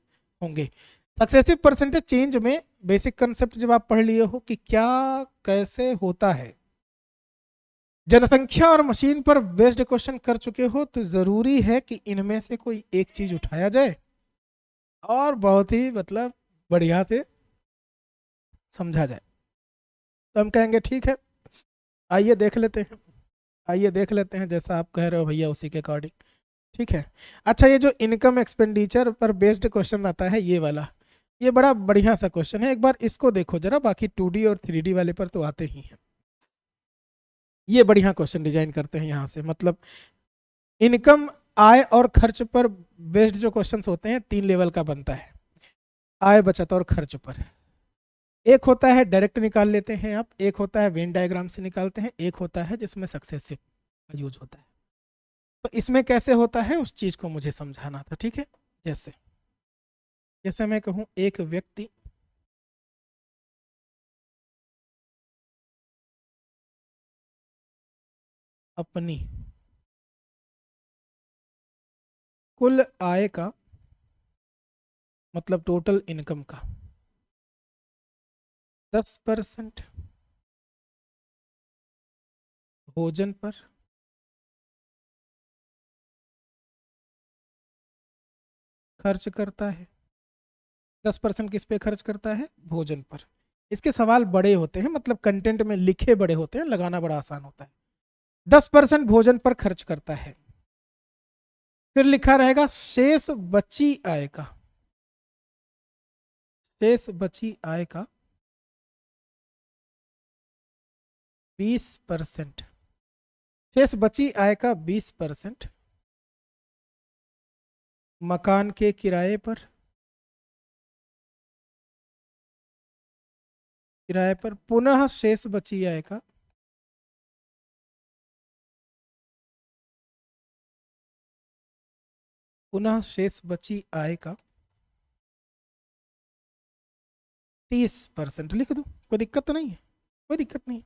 Speaker 1: होंगे। सक्सेसिव परसेंटेज चेंज में बेसिक कंसेप्ट जब आप पढ़ लिए हो कि क्या कैसे होता है, जनसंख्या और मशीन पर बेस्ड क्वेश्चन कर चुके हो तो जरूरी है कि इनमें से कोई एक चीज उठाया जाए और बहुत ही मतलब बढ़िया से समझा जाए। तो हम कहेंगे ठीक है, आइए देख लेते हैं, आइए देख लेते हैं जैसा आप कह रहे हो भैया उसी के अकॉर्डिंग। ठीक है। अच्छा, ये जो इनकम एक्सपेंडिचर पर बेस्ड क्वेश्चन आता है ये वाला, ये बड़ा बढ़िया सा क्वेश्चन है, एक बार इसको देखो जरा, बाकी 2D और 3D वाले पर तो आते ही हैं। ये बढ़िया क्वेश्चन डिजाइन करते हैं यहाँ से, मतलब इनकम, आय और खर्च पर बेस्ड जो क्वेश्चंस होते हैं 3 लेवल का बनता है, आय बचत और खर्च पर। एक होता है डायरेक्ट निकाल लेते हैं आप, एक होता है वेन डायग्राम से निकालते हैं, एक होता है जिसमें सक्सेसिव का यूज होता है। तो इसमें कैसे होता है उस चीज को मुझे समझाना था। ठीक है, जैसे जैसे मैं कहूं एक व्यक्ति अपनी कुल आय का, मतलब टोटल इनकम का 10% भोजन पर खर्च करता है। 10% किस पे खर्च करता है? भोजन पर। इसके सवाल बड़े होते हैं, मतलब कंटेंट में लिखे बड़े होते हैं, लगाना बड़ा आसान होता है। 10% भोजन पर खर्च करता है, फिर लिखा रहेगा शेष बची आय का, शेष बची आय का 20%, शेष बची आय का 20% मकान के किराए पर, किराए पर, पुनः शेष बची आय का पुनः शेष बची आय का 30% लिख दूं, कोई दिक्कत तो नहीं है? कोई दिक्कत नहीं।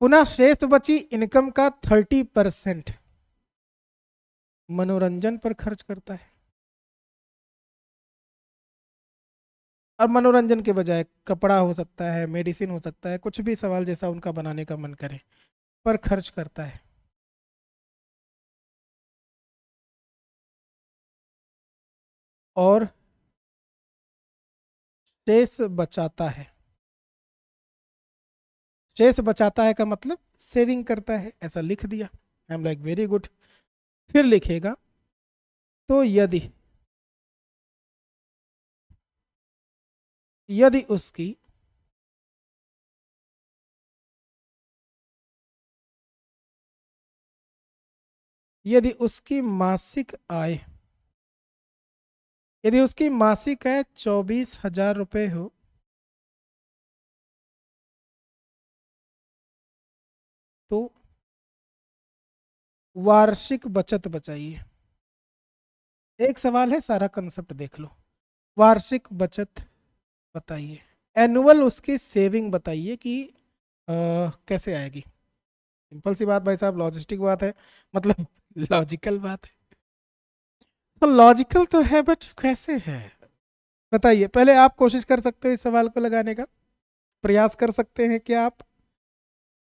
Speaker 1: पुनः शेष बची इनकम का 30% मनोरंजन पर खर्च करता है। और मनोरंजन के बजाय कपड़ा हो सकता है, मेडिसिन हो सकता है, कुछ भी सवाल जैसा उनका बनाने का मन करे, पर खर्च करता है। और शेष बचाता है, शेष बचाता है का मतलब सेविंग करता है, ऐसा लिख दिया। I am like very good. फिर लिखेगा तो यदि यदि उसकी यदि उसकी मासिक आय, यदि उसकी मासिक आय 24,000 रुपये हो, तो वार्षिक बचत बचाइए। एक सवाल है, सारा कंसेप्ट देख लो। वार्षिक बचत बताइए, एनुअल उसकी सेविंग बताइए कि कैसे आएगी। सिंपल सी बात भाई साहब, लॉजिस्टिक बात है, मतलब लॉजिकल बात है। तो लॉजिकल तो है बट कैसे है बताइए। पहले आप कोशिश कर सकते हो इस सवाल को लगाने का, प्रयास कर सकते हैं क्या आप,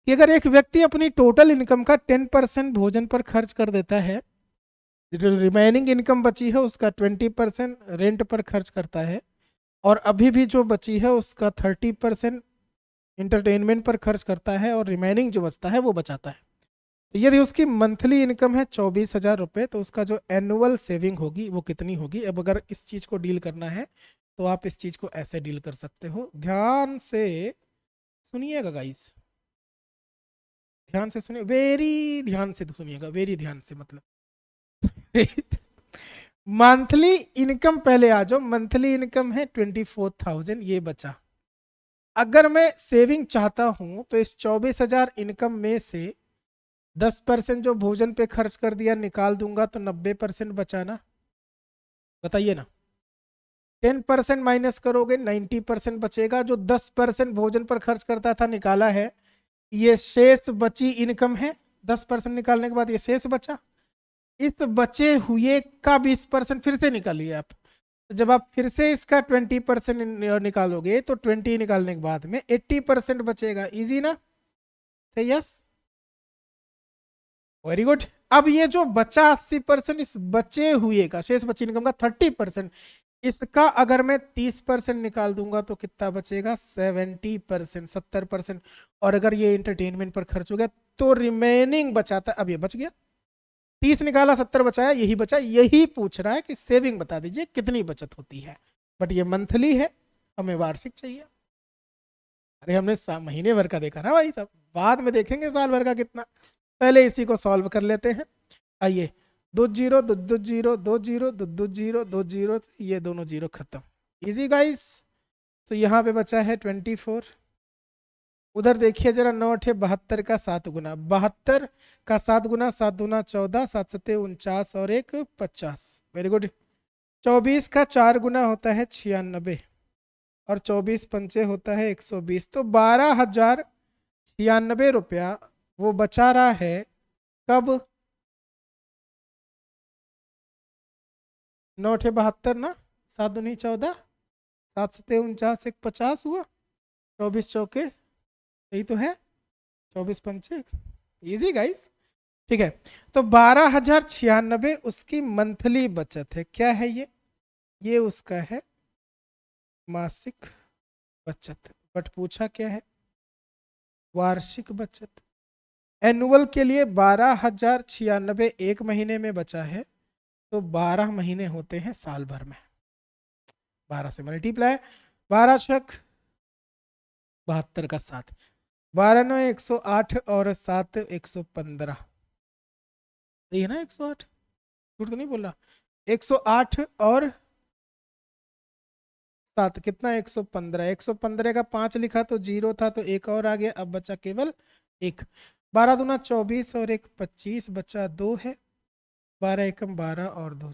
Speaker 1: कि अगर एक व्यक्ति अपनी टोटल इनकम का 10% भोजन पर खर्च कर देता है, जो रिमेनिंग इनकम बची है उसका 20% रेंट पर खर्च करता है, और अभी भी जो बची है उसका 30% इंटरटेनमेंट पर खर्च करता है, और रिमेनिंग जो बचता है वो बचाता है। तो यदि उसकी मंथली इनकम है 24,000 रुपये, तो उसका जो एनुअल सेविंग होगी वो कितनी होगी। अब अगर इस चीज को डील करना है तो आप इस चीज को ऐसे डील कर सकते हो, ध्यान से सुनिएगा गाइस, ध्यान से सुनिए, वेरी ध्यान से सुनिएगा, वेरी ध्यान से, मतलब मंथली इनकम पहले आ जाओ। मंथली इनकम है 24,000, ये बचा। अगर मैं सेविंग चाहता हूं तो इस 24,000 इनकम में से 10% जो भोजन पे खर्च कर दिया निकाल दूंगा तो 90% बचा ना, बताइए ना। 10% माइनस करोगे 90% बचेगा, जो 10% भोजन पर खर्च करता था निकाला है, ये शेष बची इनकम है। 10% निकालने के बाद ये शेष बचा, इस बचे हुए का 20% फिर से निकालिए आप। तो जब आप फिर से इसका 20% निकालोगे तो 20 निकालने के बाद में 80% बचेगा। इजी ना? सही, यस। Very good. अब ये जो बचा 80%, इस बचे हुए का, शेष बची इनकम का 30%, इसका अगर मैं 30% निकाल दूंगा तो कितना बचेगा? 70%, 70%। और अगर ये इंटरटेनमेंट पर खर्च हो गया तो रिमेनिंग बचाता, अब ये बच गया, 30 निकाला 70 बचाया, यही बचा। यही पूछ रहा है कि सेविंग बता दीजिए कितनी बचत होती है, बट ये मंथली है, हमें वार्षिक चाहिए। अरे हमने महीने भर का देखा ना भाई साहब, बाद में देखेंगे साल भर का कितना। पहले इसी को सॉल्व कर लेते हैं। आइए, 2 zero, 2 zero, 2 zero, 2 zero, 2 zero, ये दोनों जीरो खत्म। Easy guys. तो यहाँ पे बचा है 24। उधर देखिए जरा, 9 × 8 = 72 का 7 गुना, 72 का 7 गुना, 7 दूना 14, 7 सत्ते 49 और 1 50। Very good. 24 का 4 गुना होता है 96 और 24 पंचे होता है 120। तो 12,096 रुपया वो बचा रहा है। कब? 9 × 8 = 72 ना, 7 दूनी 14, 7 सत्ते 49, 1 50 हुआ, 24 चौके, यही तो है, 24 पंचे। Easy guys. ठीक है, तो 12,096 उसकी मंथली बचत है। क्या है ये उसका है मासिक बचत। बट पूछा क्या है? वार्षिक बचत। एनुअल के लिए 12,096 एक महीने में बचा है, तो 12 महीने होते हैं साल भर में। 12 से मल्टीप्लाई, 12 छक 72 का 7, 12 9 108 और 7 115, यही है ना 108? झूठ तो नहीं बोल रहा? 108 और 7 कितना? 115। 115 का 5 लिखा तो 0 था, तो एक और आ गया, अब बचा केवल एक। 12 दूना 24 और 1 25, बचा 2 है। 12 एकम 12 और 2,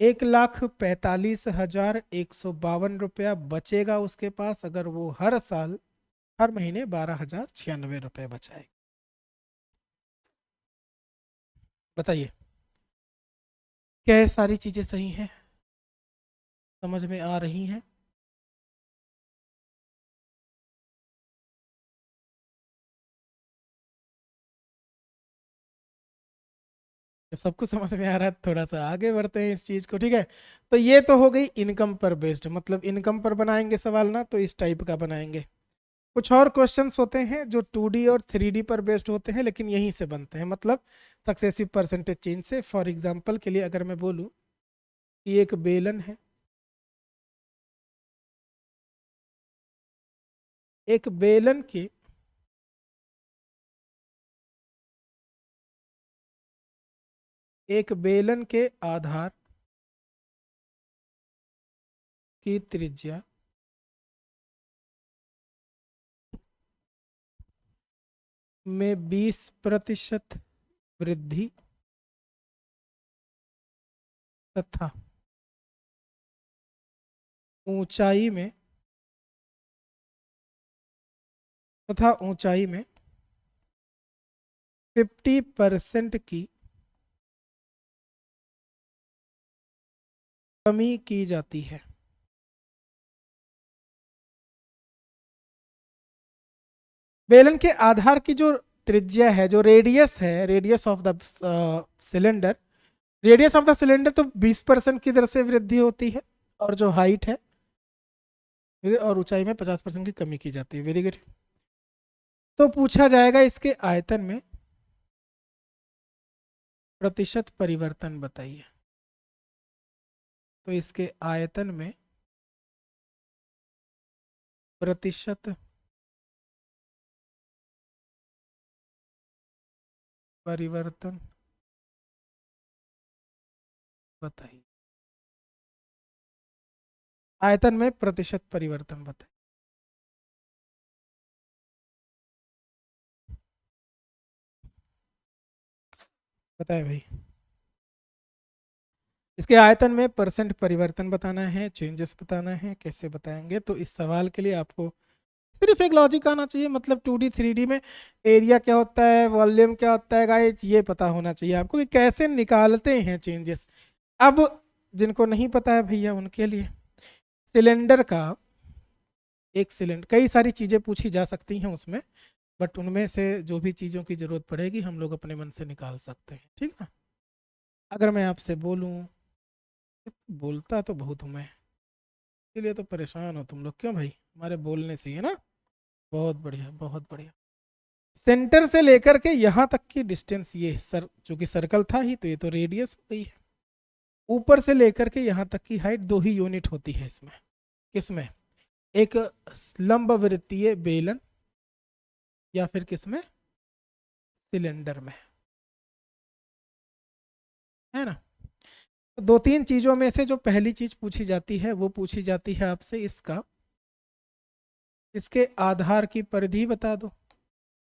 Speaker 1: 1,45,152 रुपया बचेगा उसके पास, अगर वो हर साल हर महीने 12,096 रुपये बचाए। बताइए, क्या ये सारी चीजें सही हैं? समझ में आ रही हैं? जब सब कुछ समझ में आ रहा है, थोड़ा सा आगे बढ़ते हैं इस चीज को। ठीक है, तो ये तो हो गई इनकम पर बेस्ड, मतलब इनकम पर बनाएंगे सवाल ना, तो इस टाइप का बनाएंगे। कुछ और क्वेश्चंस होते हैं जो 2D और 3D पर बेस्ड होते हैं, लेकिन यहीं से बनते हैं, मतलब सक्सेसिव परसेंटेज चेंज से। फॉर एग्जांपल के लिए अगर मैं बोलूं कि एक बेलन है, एक बेलन के आधार की त्रिज्या में 20% वृद्धि तथा ऊंचाई में 50% की कमी की जाती है। बेलन के आधार की जो त्रिज्या है, जो रेडियस है, radius of the cylinder, radius of the cylinder तो 20% की दर से वृद्धि होती है, और जो हाइट है और ऊंचाई में 50% की कमी की जाती है। Very good. तो पूछा जाएगा इसके आयतन में प्रतिशत परिवर्तन बताइए। तो इसके आयतन में प्रतिशत परिवर्तन बताइए। आयतन में प्रतिशत परिवर्तन बताइए। बताए भाई। इसके आयतन में परसेंट परिवर्तन बताना है, चेंजेस बताना है। कैसे बताएंगे? तो इस सवाल के लिए आपको सिर्फ एक लॉजिक आना चाहिए, मतलब 2D 3D में एरिया क्या होता है, वॉल्यूम क्या होता है गाइस, ये पता होना चाहिए आपको कि कैसे निकालते हैं चेंजेस। अब जिनको नहीं पता है भैया, उनके लिए सिलेंडर का, एक सिलेंडर, कई सारी चीजें पूछी जा सकती हैं उसमें, बट उनमें से जो भी चीज़ों की ज़रूरत पड़ेगी हम लोग अपने मन से निकाल सकते हैं, ठीक ना। अगर मैं आपसे बोलूँ, बोलता तो बहुत हूँ मैं, इसीलिए तो परेशान हो तुम लोग, क्यों भाई, हमारे बोलने से ही है ना। बहुत बढ़िया, बहुत बढ़िया। सेंटर से लेकर के यहाँ तक की डिस्टेंस, ये सर चूंकि सर्कल था ही तो ये तो रेडियस हो गई है। ऊपर से लेकर के यहाँ तक की हाइट 2 ही यूनिट होती है इसमें। किसमें? एक लंब वृत्तीय बेलन या फिर किसमें? सिलेंडर में, है ना। तो 2-3 चीजों में से जो पहली चीज पूछी जाती है वो पूछी जाती है आपसे इसका, इसके आधार की परिधि बता दो।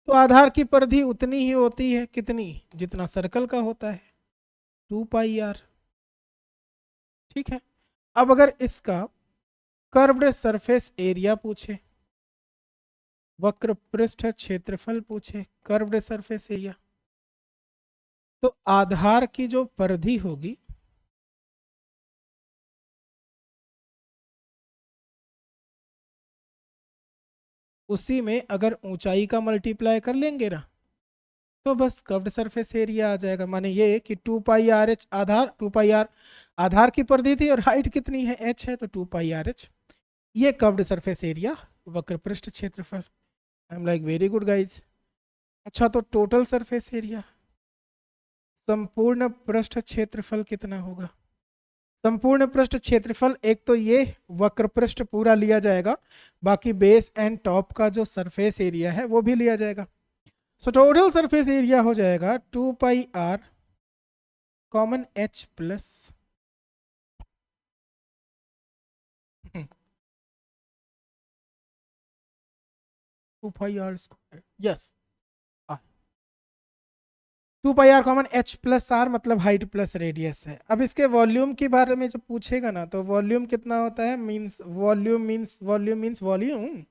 Speaker 1: तो आधार की परिधि उतनी ही होती है, कितनी, जितना सर्कल का होता है, 2 पाई आर। ठीक है। अब अगर इसका कर्व्ड सरफेस एरिया पूछे, वक्र पृष्ठ क्षेत्रफल पूछे, कर्व्ड सरफेस एरिया, तो आधार की जो परिधि होगी उसी में अगर ऊंचाई का मल्टीप्लाई कर लेंगे ना तो बस कर्व्ड सरफेस एरिया आ जाएगा। माने ये कि 2 पाई आर एच आधार, 2 पाई आर आधार की परिधि थी और हाइट कितनी है, एच है, तो 2 पाई आर एच, ये कर्व्ड सरफेस एरिया, वक्र पृष्ठ क्षेत्रफल। I am like very good guys. अच्छा, तो टोटल सरफेस एरिया, संपूर्ण पृष्ठ क्षेत्रफल कितना होगा? संपूर्ण पृष्ठ क्षेत्रफल, एक तो ये वक्र पृष्ठ पूरा लिया जाएगा, बाकी बेस एंड टॉप का जो सरफेस एरिया है वो भी लिया जाएगा। सो टोटल सरफेस एरिया हो जाएगा 2 pi r common h plus 2 pi r square, yes, 2 pi r common h plus r मतलब हाइट प्लस रेडियस है। अब इसके वॉल्यूम के बारे में जब पूछेगा ना तो वॉल्यूम कितना होता है, मीन्स वॉल्यूम।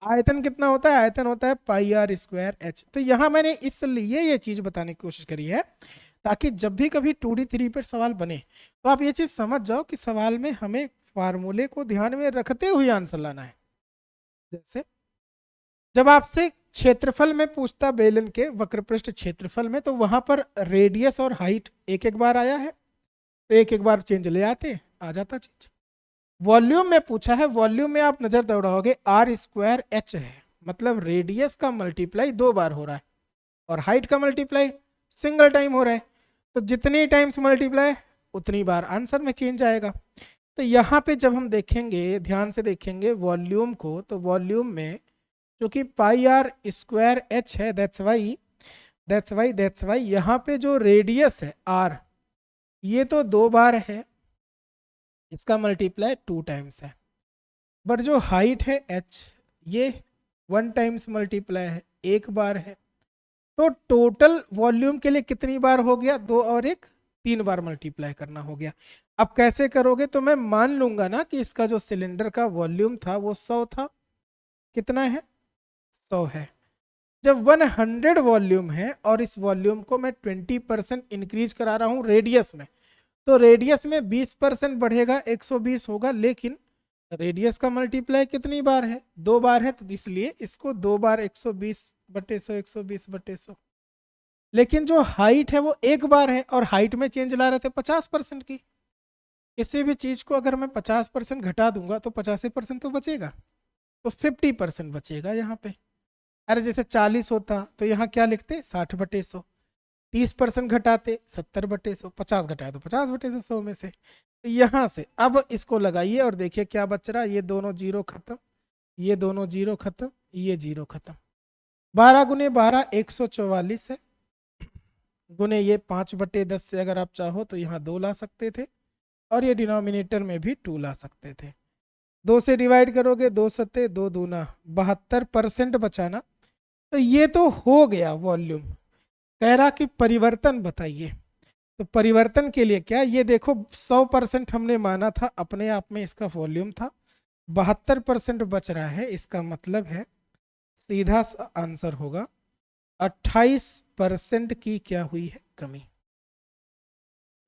Speaker 1: आयतन कितना होता है, आयतन होता है पाई आर स्क्वायर एच। तो यहाँ मैंने इसलिए ये चीज बताने की कोशिश करी है ताकि जब भी कभी 2D 3D पर सवाल बने तो आप ये चीज समझ जाओ कि सवाल में हमें फार्मूले को ध्यान में रखते हुए आंसर लाना है। जैसे जब आपसे क्षेत्रफल में पूछता बेलन के वक्रपृष्ठ क्षेत्रफल में, तो वहां पर रेडियस और हाइट एक एक बार आया है, तो एक एक बार चेंज ले आते, आ जाता चेंज। वॉल्यूम में पूछा है, वॉल्यूम में आप नजर दौड़ाओगे R²H है, मतलब रेडियस का मल्टीप्लाई 2 बार हो रहा है और हाइट का मल्टीप्लाई सिंगल टाइम हो रहा है, तो जितनी टाइम्स मल्टीप्लाई उतनी बार आंसर में चेंज आएगा। तो यहाँ पे जब हम देखेंगे, ध्यान से देखेंगे वॉल्यूम को, तो वॉल्यूम में क्योंकि पाई आर² है, दैट्स वाई यहाँ पे जो रेडियस है R, ये तो 2 बार है, इसका मल्टीप्लाई 2 टाइम्स है, बट जो हाइट है H, ये 1 टाइम्स मल्टीप्लाई है, 1 बार है। तो टोटल वॉल्यूम के लिए कितनी बार हो गया, 2 और 1, 3 बार मल्टीप्लाई करना हो गया। अब कैसे करोगे, तो मैं मान लूंगा ना कि इसका जो सिलेंडर का वॉल्यूम था वो 100 था, कितना है, 100 है। जब 100 वॉल्यूम है और इस वॉल्यूम को मैं 20% इंक्रीज करा रहा हूं रेडियस में, तो रेडियस में 20% बढ़ेगा, 120 होगा, लेकिन रेडियस का मल्टीप्लाई कितनी बार है, 2 बार है, तो इसलिए इसको 2 बार 120/100, 120/100। लेकिन जो हाइट है वो 1 बार है और हाइट में चेंज ला रहे थे 50% की। किसी भी चीज को अगर मैं 50% घटा दूंगा तो 85% तो बचेगा, तो 50% बचेगा यहाँ पे। अरे जैसे 40 होता तो यहाँ क्या लिखते, 60/100। 30% घटाते, 70/100। 50 घटाए तो 50/100 में से। तो यहाँ से अब इसको लगाइए और देखिए क्या बच रहा है, ये दोनों जीरो खत्म, ये दोनों जीरो खत्म, ये जीरो खत्म। 12 × 12 144 है, गुने ये 5/10 से अगर आप चाहो तो यहाँ 2 ला सकते थे और ये डिनोमिनेटर में भी 2 ला सकते थे। 2 से डिवाइड करोगे, 2 सत्ते 2 दूना 72% बचाना। तो ये तो हो गया वॉल्यूम। कह रहा कि परिवर्तन बताइए, तो परिवर्तन के लिए क्या, ये देखो 100% हमने माना था, अपने आप में इसका वॉल्यूम था, 72% बच रहा है, इसका मतलब है सीधा सा आंसर होगा 28% की क्या हुई है, कमी।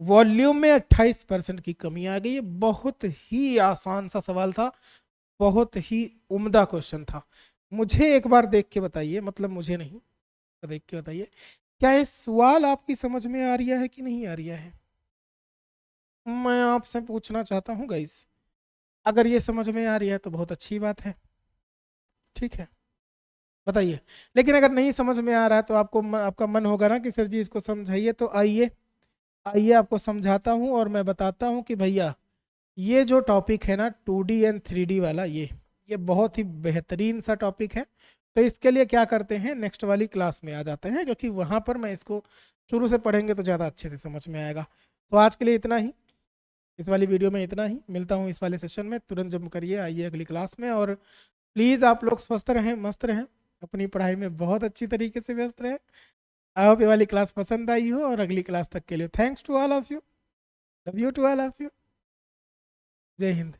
Speaker 1: वॉल्यूम में 28% की कमी आ गई है। बहुत ही आसान सा सवाल था, बहुत ही उम्दा क्वेश्चन था। मुझे एक बार देख के बताइए, मतलब मुझे नहीं, तो देख के बताइए, क्या ये सवाल आपकी समझ में आ रहा है कि नहीं आ रहा है? मैं आपसे पूछना चाहता हूँ गाइस, अगर ये समझ में आ रही है तो बहुत अच्छी बात है, ठीक है, बताइए। लेकिन अगर नहीं समझ में आ रहा है तो आपका मन होगा ना कि सर जी इसको समझाइए, तो आइए, आइए आपको समझाता हूँ और मैं बताता हूँ कि भैया ये जो टॉपिक है ना 2D एंड 3D वाला, ये बहुत ही बेहतरीन सा टॉपिक है। तो इसके लिए क्या करते हैं, नेक्स्ट वाली क्लास में आ जाते हैं, क्योंकि वहाँ पर मैं इसको शुरू से पढ़ेंगे तो ज़्यादा अच्छे से समझ में आएगा। तो आज के लिए इतना ही, इस वाली वीडियो में इतना ही, मिलता हूँ इस वाले सेशन में, तुरंत जम करिए, आइए अगली क्लास में। और प्लीज़ आप लोग स्वस्थ रहें, मस्त रहें, अपनी पढ़ाई में बहुत अच्छी तरीके से व्यस्त रहें। आई होप ये वाली क्लास पसंद आई हो, और अगली क्लास तक के लिए thanks to all of you, love you to all of you, जय हिंद।